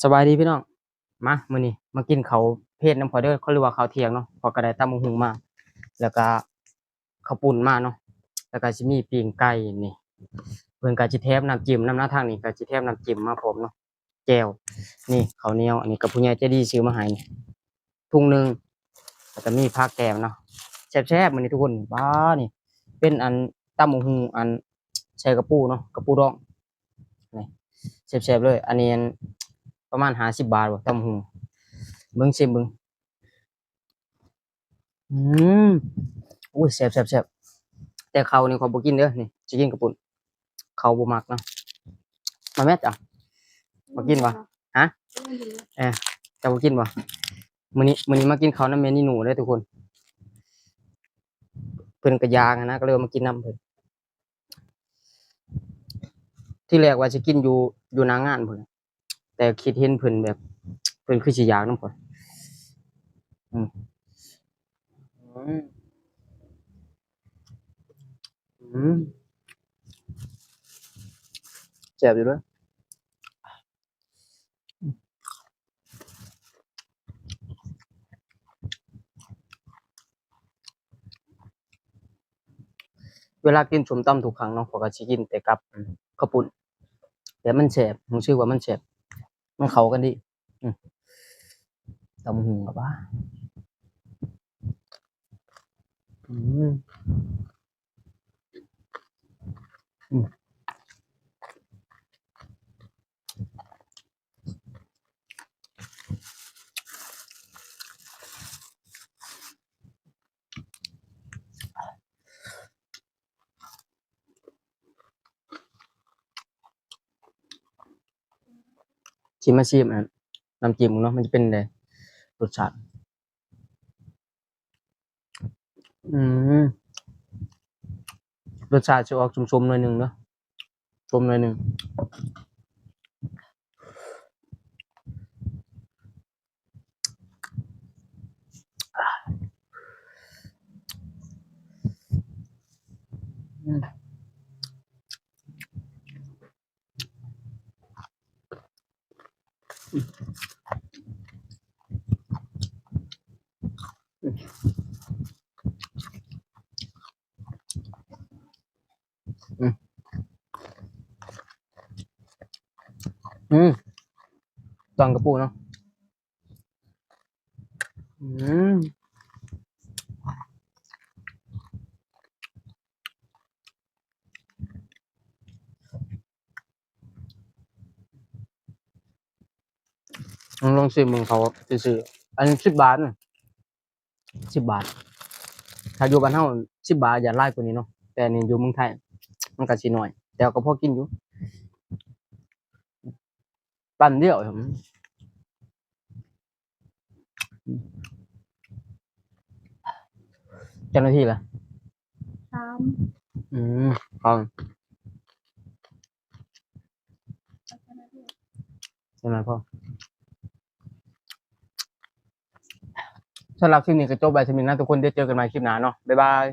สบายดีพี่น้องมามื้อนี้มากินข้าวเพลน้ำพอเด้อเขาเรียกว่าข้าวเที่ยงเนาะพอก็ได้ตำบักหุ่งมาแล้วก็ข้าวปุ้นมาเนาะแล้วก็สิมีปิ้งไก่นี่เพิ่นก็สิแถมน้ำจิ้มน้ำหน้าทางนี้ก็สิแถมน้ำจิ้มมาพร้อมเนาะแจ่วนี่ข้าวเหนียวอันนี้ก็ผู้ใหญ่ใจดีซื้อมาให้นี่ถุงหนึงแล้วก็มีผักแกมเนาะแซ่บๆมื้อนี้ทุกคนว้านี่เป็นอันตำบักหุ่งอันใส่กระปูเนาะกระปูดองนี่แซ่บๆเลยอันนี้อันประมาณ50 บาทบ่ตำบักหุ่ง เบิ่งชิมเบิ่งอืมอุ้ยแซ่บแต่เขาวนี่ข้อยบ่กินเด้อนี่สิกินกับปุ่นเขาวบ่มักเนาะมาแม่จ้ะบ่กินบ่ฮะเอ้เจ้าบ่กินบ่มื้อนี้มากินข้าวนำแม่นี่หนูเด้อทุกคนเพิ่นก็ยางอะนะก็เลยมากินนำเพิ่นที่แรกว่าสิกินอยู่หน้างานพุ่นแต่คิดเห็นเพิ่นแบบเพิ่นคือสิอยากนำข้อยอืมอืมอืมแซ่บอยู่เด้อ เวลากินส้มตำทุกครั้งเนาะข้อยก็สิกินแต่กับข้าวปุ้นแต่มันแซ่บรู้สึกว่ามันแซ่บมันเข้ากันดีอืมตำบักหุ่งก็ว่าอืมอืมชิมอาชีพอันน้ำจิ้มเนาะมันจะเป็นไดรสชาติอืมรสชาติจะออกส้มๆหน่อยหนึ่งเนาะส้มหน่อยหนึ่งอืมอืมอืมตอนกระปูเนาะอืมลองชิมมึงเขาซื่อๆอัน10 บาทน่ะ10 บาทถ้าอยู่บ้านเฮา10 บาทอย่าหลายกว่านี้เนาะแต่อันนี่อยู่เมืองไทยมันก็สิน้อยแต่ก็พอกินอยู่ปั้นเดียวเจ้าหน้าที่ล่ะ3อืมครับใช่ไหมพ่อ สำหรับคลิปนี้ก็จบไปสมินนะทุกคนได้เจอกันใหม่คลิปหน้าเนาะบ๊ายบาย